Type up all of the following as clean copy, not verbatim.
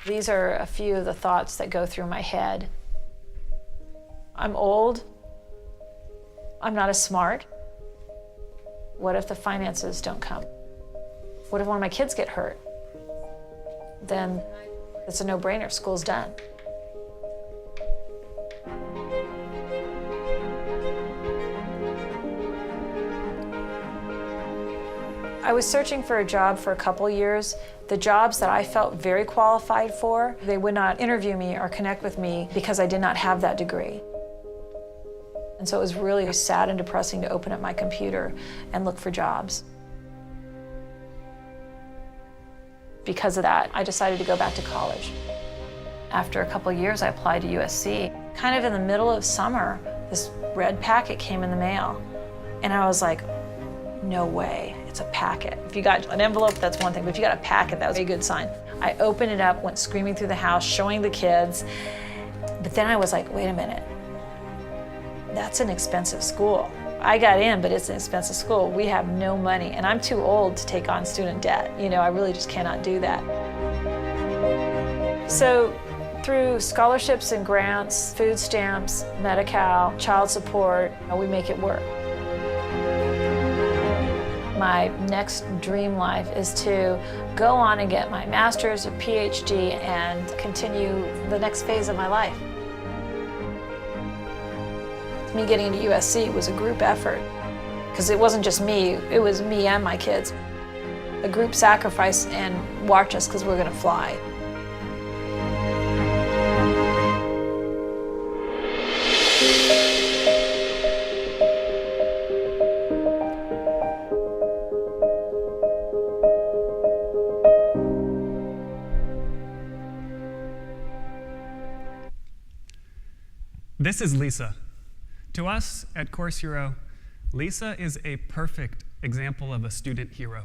These are a few of the thoughts that go through my head. I'm old. I'm not as smart. What if the finances don't come? What if one of my kids get hurt? Then it's a no-brainer, school's done. I was searching for a job for a couple years. The jobs that I felt very qualified for, they would not interview me or connect with me because I did not have that degree. And so it was really sad and depressing to open up my computer and look for jobs. Because of that, I decided to go back to college. After a couple years, I applied to USC. Kind of in the middle of summer, this red packet came in the mail. And I was like, no way, it's a packet. If you got an envelope, that's one thing, but if you got a packet, that was a good sign. I opened it up, went screaming through the house, showing the kids. But then I was like, wait a minute, that's an expensive school. I got in, but it's an expensive school. We have no money, and I'm too old to take on student debt. You know, I really just cannot do that. So through scholarships and grants, food stamps, Medi-Cal, child support, we make it work. My next dream life is to go on and get my master's or PhD and continue the next phase of my life. Me getting into USC was a group effort, because it wasn't just me, it was me and my kids. A group sacrifice and watch us because we're going to fly. This is Lisa. To us at Course Hero, Lisa is a perfect example of a student hero.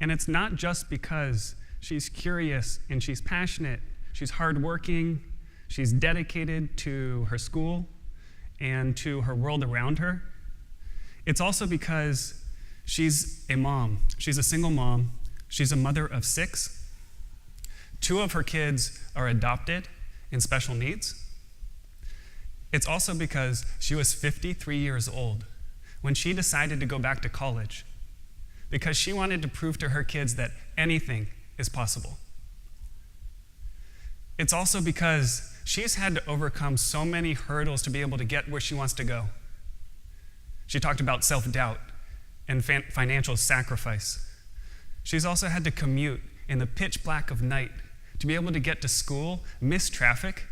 And it's not just because she's curious and she's passionate, she's hardworking, she's dedicated to her school and to her world around her. It's also because she's a mom. She's a single mom. She's a mother of 6. 2 of her kids are adopted and special needs. It's also because she was 53 years old when she decided to go back to college, because she wanted to prove to her kids that anything is possible. It's also because she's had to overcome so many hurdles to be able to get where she wants to go. She talked about self-doubt and financial sacrifice. She's also had to commute in the pitch black of night to be able to get to school, miss traffic,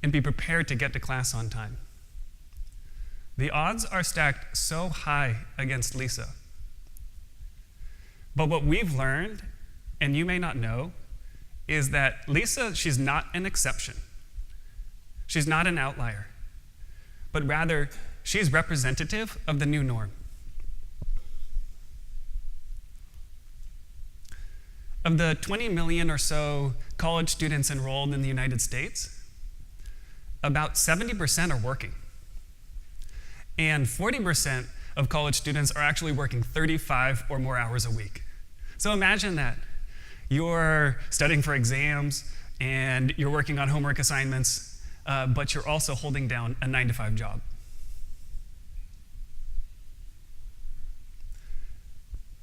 and be prepared to get to class on time. The odds are stacked so high against Lisa. But what we've learned, and you may not know, is that Lisa, she's not an exception. She's not an outlier, but rather, she's representative of the new norm. Of the 20 million or so college students enrolled in the United States, about 70% are working. And 40% of college students are actually working 35 or more hours a week. So imagine that. You're studying for exams and you're working on homework assignments, but you're also holding down a 9-to-5 job.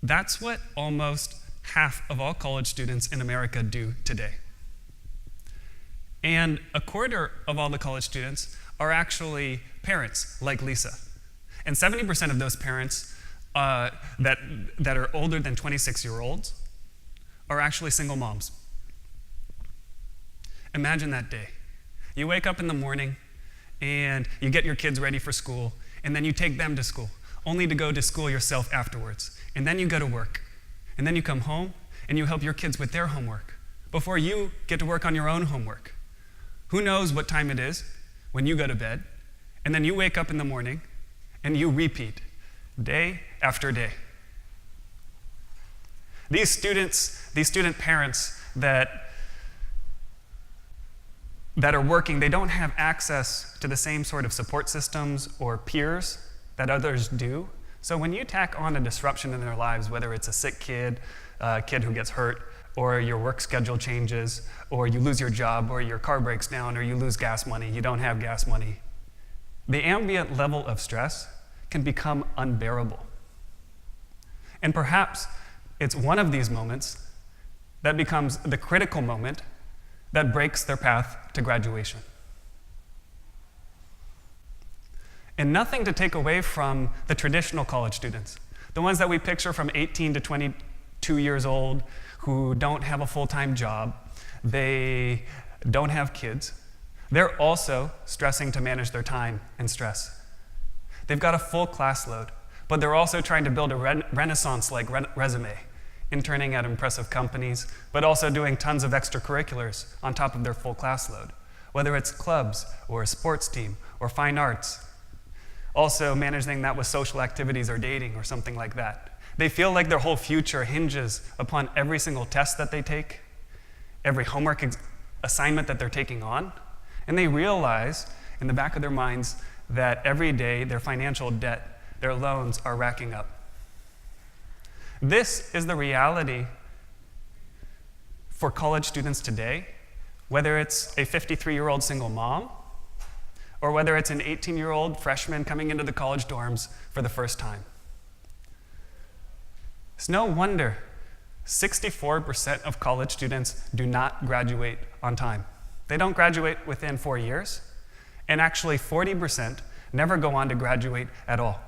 That's what almost half of all college students in America do today. And a quarter of all the college students are actually parents like Lisa. And 70% of those parents that are older than 26-year-olds are actually single moms. Imagine that day. You wake up in the morning and you get your kids ready for school, and then you take them to school, only to go to school yourself afterwards. And then you go to work. And then you come home and you help your kids with their homework before you get to work on your own homework. Who knows what time it is when you go to bed, and then you wake up in the morning and you repeat day after day. These student parents that are working, they don't have access to the same sort of support systems or peers that others do. So when you tack on a disruption in their lives, whether it's a sick kid, a kid who gets hurt, or your work schedule changes, or you lose your job, or your car breaks down, or you lose gas money, you don't have gas money. The ambient level of stress can become unbearable. And perhaps it's one of these moments that becomes the critical moment that breaks their path to graduation. And nothing to take away from the traditional college students, the ones that we picture from 18 to 22 years old, who don't have a full-time job, they don't have kids. They're also stressing to manage their time and stress. They've got a full class load, but they're also trying to build a Renaissance-like resume, interning at impressive companies, but also doing tons of extracurriculars on top of their full class load, whether it's clubs or a sports team or fine arts. Also managing that with social activities or dating or something like that. They feel like their whole future hinges upon every single test that they take, every homework assignment that they're taking on, and they realize in the back of their minds that every day their financial debt, their loans are racking up. This is the reality for college students today, whether it's a 53-year-old single mom, or whether it's an 18-year-old freshman coming into the college dorms for the first time. It's no wonder 64% of college students do not graduate on time. They don't graduate within 4 years, and actually 40% never go on to graduate at all.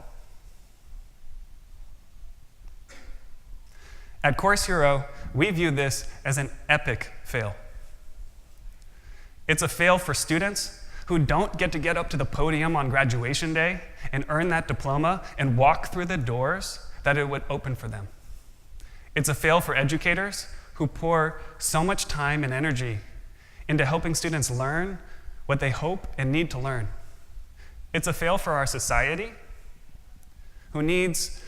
At Course Hero, we view this as an epic fail. It's a fail for students who don't get up to the podium on graduation day and earn that diploma and walk through the doors that it would open for them. It's a fail for educators who pour so much time and energy into helping students learn what they hope and need to learn. It's a fail for our society, who needs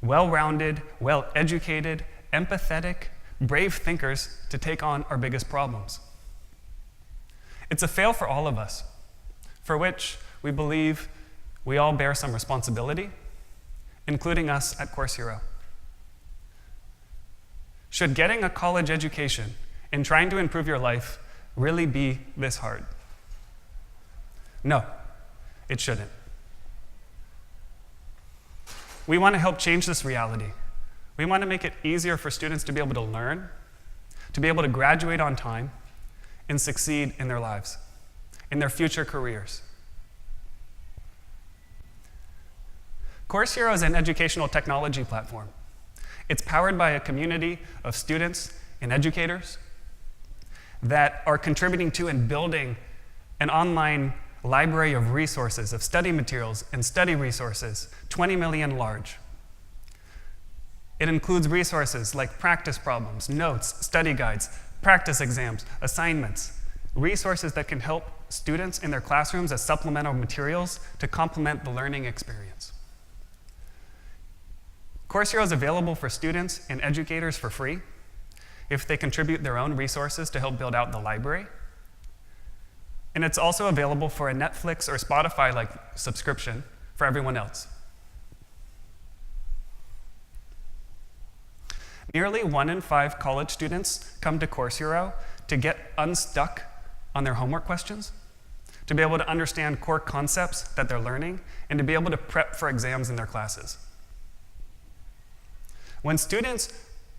well-rounded, well-educated, empathetic, brave thinkers to take on our biggest problems. It's a fail for all of us, for which we believe we all bear some responsibility, including us at Course Hero. Should getting a college education and trying to improve your life really be this hard? No, it shouldn't. We want to help change this reality. We want to make it easier for students to be able to learn, to be able to graduate on time, and succeed in their lives, in their future careers. Course Hero is an educational technology platform. It's powered by a community of students and educators that are contributing to and building an online library of resources, of study materials and study resources, 20 million large. It includes resources like practice problems, notes, study guides, practice exams, assignments, resources that can help students in their classrooms as supplemental materials to complement the learning experience. Course Hero is available for students and educators for free if they contribute their own resources to help build out the library. And it's also available for a Netflix or Spotify-like subscription for everyone else. Nearly 1 in 5 college students come to Course Hero to get unstuck on their homework questions, to be able to understand core concepts that they're learning, and to be able to prep for exams in their classes. When students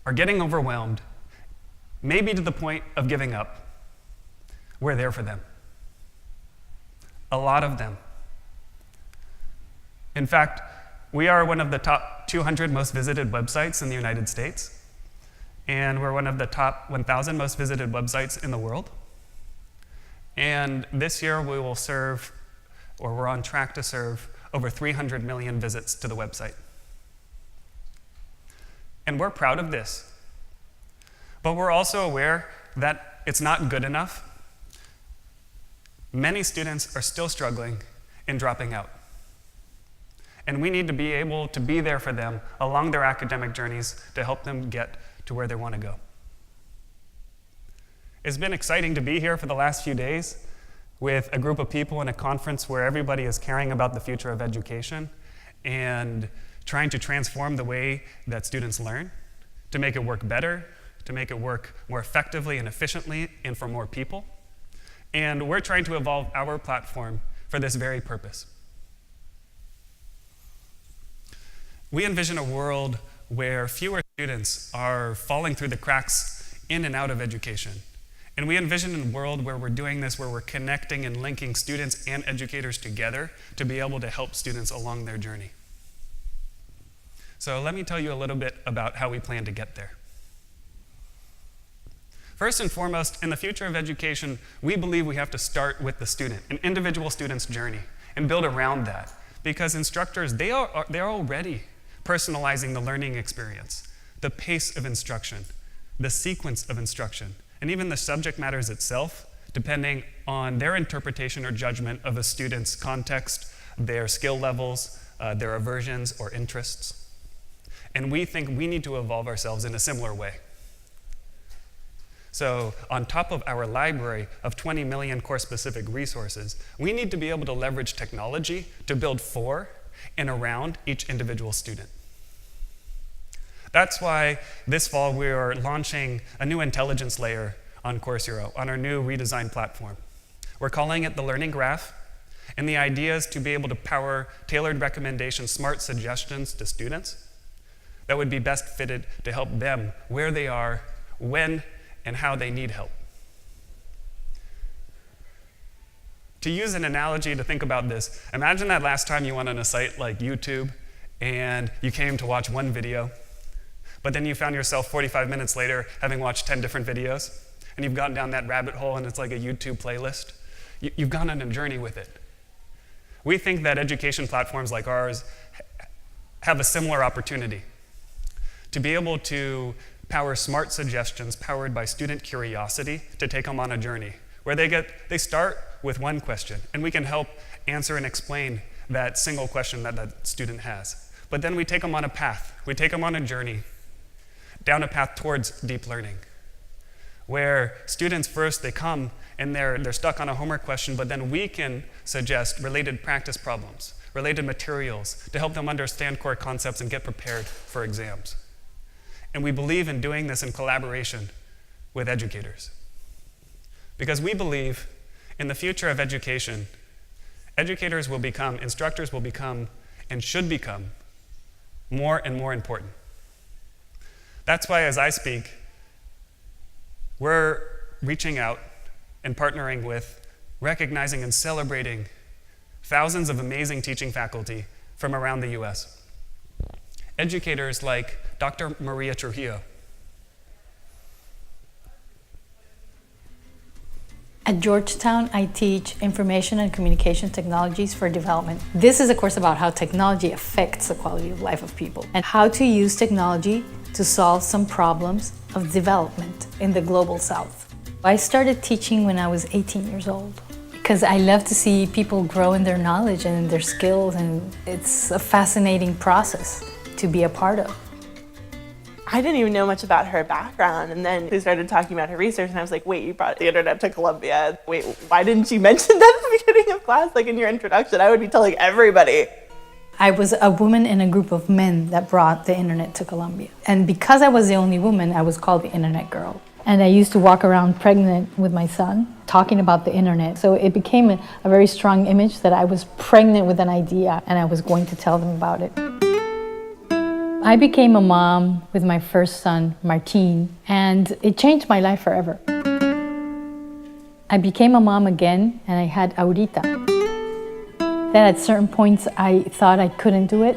are getting overwhelmed, maybe to the point of giving up, we're there for them. A lot of them. In fact, we are one of the top 200 most visited websites in the United States, and we're one of the top 1,000 most visited websites in the world. And this year we will serve, or we're on track to serve, over 300 million visits to the website. And we're proud of this. But we're also aware that it's not good enough. Many students are still struggling and dropping out. And we need to be able to be there for them along their academic journeys to help them get to where they want to go. It's been exciting to be here for the last few days with a group of people in a conference where everybody is caring about the future of education and trying to transform the way that students learn, to make it work better, to make it work more effectively and efficiently and for more people. And we're trying to evolve our platform for this very purpose. We envision a world where fewer students are falling through the cracks in and out of education. And we envision a world where we're doing this, where we're connecting and linking students and educators together to be able to help students along their journey. So let me tell you a little bit about how we plan to get there. First and foremost, in the future of education, we believe we have to start with the student, an individual student's journey, and build around that. Because instructors, they're already personalizing the learning experience, the pace of instruction, the sequence of instruction, and even the subject matters itself, depending on their interpretation or judgment of a student's context, their skill levels, their aversions or interests. And we think we need to evolve ourselves in a similar way. So on top of our library of 20 million course-specific resources, we need to be able to leverage technology to build for and around each individual student. That's why this fall we are launching a new intelligence layer on Course Hero, on our new redesigned platform. We're calling it the Learning Graph, and the idea is to be able to power tailored recommendations, smart suggestions to students that would be best fitted to help them where they are, when, and how they need help. To use an analogy to think about this, imagine that last time you went on a site like YouTube and you came to watch one video, but then you found yourself 45 minutes later having watched 10 different videos, and you've gone down that rabbit hole and it's like a YouTube playlist. You've gone on a journey with it. We think that education platforms like ours have a similar opportunity to be able to power smart suggestions powered by student curiosity to take them on a journey where they start with one question, and we can help answer and explain that single question that that student has. But then we take them on a path. We take them on a journey down a path towards deep learning, where students first, they come and they're stuck on a homework question, but then we can suggest related practice problems, related materials to help them understand core concepts and get prepared for exams. And we believe in doing this in collaboration with educators. Because we believe in the future of education, educators will become, instructors will become, and should become more and more important. That's why as I speak, we're reaching out and partnering with, recognizing and celebrating thousands of amazing teaching faculty from around the US. Educators like Dr. Maria Trujillo. At Georgetown, I teach Information and Communication Technologies for Development. This is a course about how technology affects the quality of life of people and how to use technology to solve some problems of development in the global South. I started teaching when I was 18 years old because I love to see people grow in their knowledge and in their skills, and it's a fascinating process to be a part of. I didn't even know much about her background, and then they started talking about her research, and I was like, wait, you brought the internet to Columbia. Wait, why didn't you mention that at the beginning of class, like in your introduction? I would be telling everybody. I was a woman in a group of men that brought the internet to Columbia. And because I was the only woman, I was called the internet girl. And I used to walk around pregnant with my son, talking about the internet. So it became a very strong image that I was pregnant with an idea and I was going to tell them about it. I became a mom with my first son, Martin, and it changed my life forever. I became a mom again, and I had Aurita. Then at certain points, I thought I couldn't do it.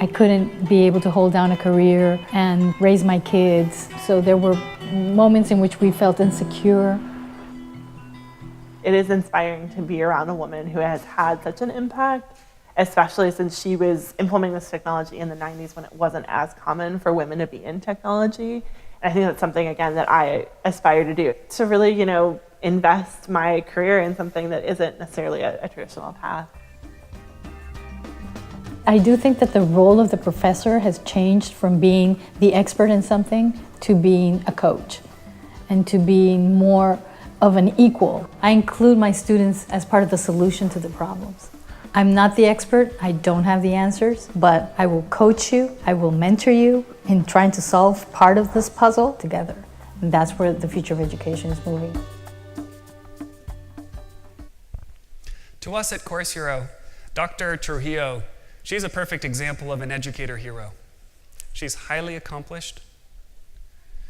I couldn't be able to hold down a career and raise my kids. So there were moments in which we felt insecure. It is inspiring to be around a woman who has had such an impact, especially since she was implementing this technology in the 90s when it wasn't as common for women to be in technology. And I think that's something, again, that I aspire to do. To really, invest my career in something that isn't necessarily a traditional path. I do think that the role of the professor has changed from being the expert in something to being a coach and to being more of an equal. I include my students as part of the solution to the problems. I'm not the expert, I don't have the answers, but I will coach you, I will mentor you in trying to solve part of this puzzle together. And that's where the future of education is moving. To us at Course Hero, Dr. Trujillo, she's a perfect example of an educator hero. She's highly accomplished.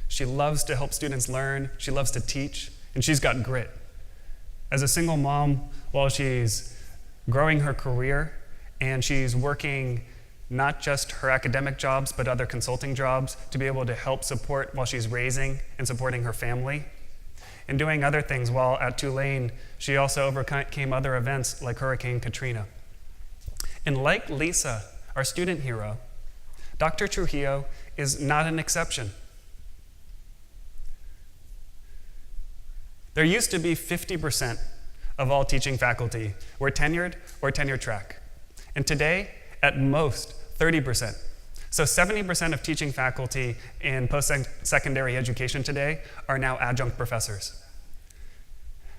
She loves to help students learn. She loves to teach, and she's got grit. As a single mom, while she's growing her career and she's working not just her academic jobs, but other consulting jobs to be able to help support while she's raising and supporting her family. And doing other things while at Tulane, she also overcame other events like Hurricane Katrina. And like Lisa, our student hero, Dr. Trujillo is not an exception. There used to be 50% of all teaching faculty were tenured or tenure track. And today, at most, 30%. So 70% of teaching faculty in post-secondary education today are now adjunct professors.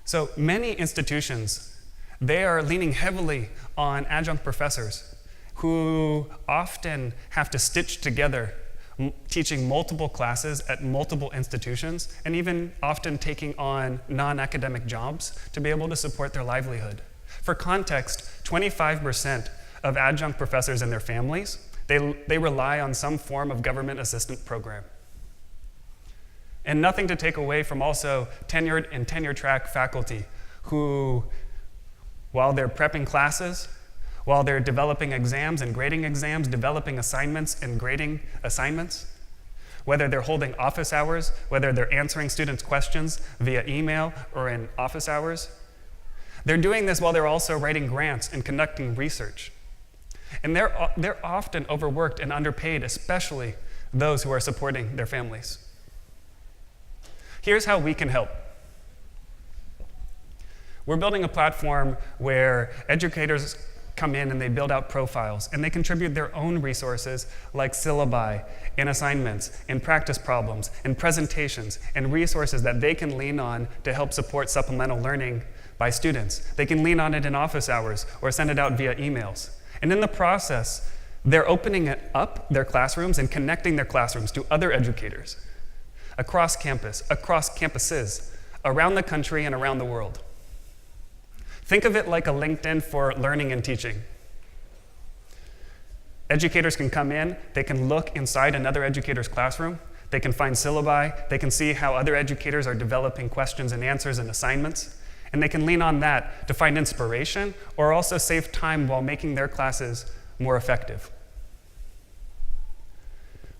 So many institutions, they are leaning heavily on adjunct professors who often have to stitch together teaching multiple classes at multiple institutions, and even often taking on non-academic jobs to be able to support their livelihood. For context, 25% of adjunct professors and their families, they rely on some form of government assistance program. And nothing to take away from also tenured and tenure track faculty who, while they're prepping classes, while they're developing exams and grading exams, developing assignments and grading assignments, whether they're holding office hours, whether they're answering students' questions via email or in office hours, they're doing this while they're also writing grants and conducting research. And they're often overworked and underpaid, especially those who are supporting their families. Here's how we can help. We're building a platform where educators come in and they build out profiles, and they contribute their own resources like syllabi and assignments and practice problems and presentations and resources that they can lean on to help support supplemental learning by students. They can lean on it in office hours or send it out via emails. And in the process, they're opening up their classrooms and connecting their classrooms to other educators across campus, across campuses, around the country and around the world. Think of it like a LinkedIn for learning and teaching. Educators can come in, they can look inside another educator's classroom, they can find syllabi, they can see how other educators are developing questions and answers and assignments, and they can lean on that to find inspiration or also save time while making their classes more effective.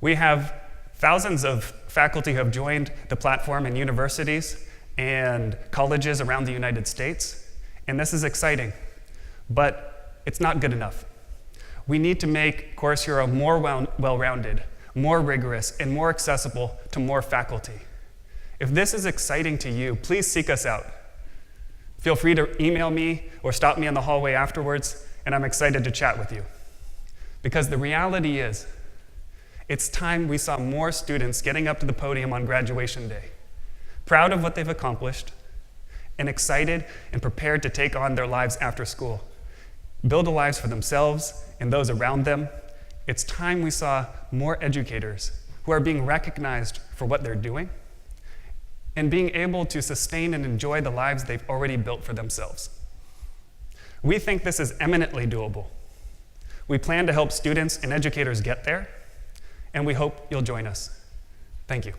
We have thousands of faculty who have joined the platform in universities and colleges around the United States. And this is exciting, but it's not good enough. We need to make Course Hero more well-rounded, more rigorous, and more accessible to more faculty. If this is exciting to you, please seek us out. Feel free to email me or stop me in the hallway afterwards, and I'm excited to chat with you. Because the reality is, it's time we saw more students getting up to the podium on graduation day, proud of what they've accomplished, and excited and prepared to take on their lives after school, build a lives for themselves and those around them. It's time we saw more educators who are being recognized for what they're doing and being able to sustain and enjoy the lives they've already built for themselves. We think this is eminently doable. We plan to help students and educators get there, and we hope you'll join us. Thank you.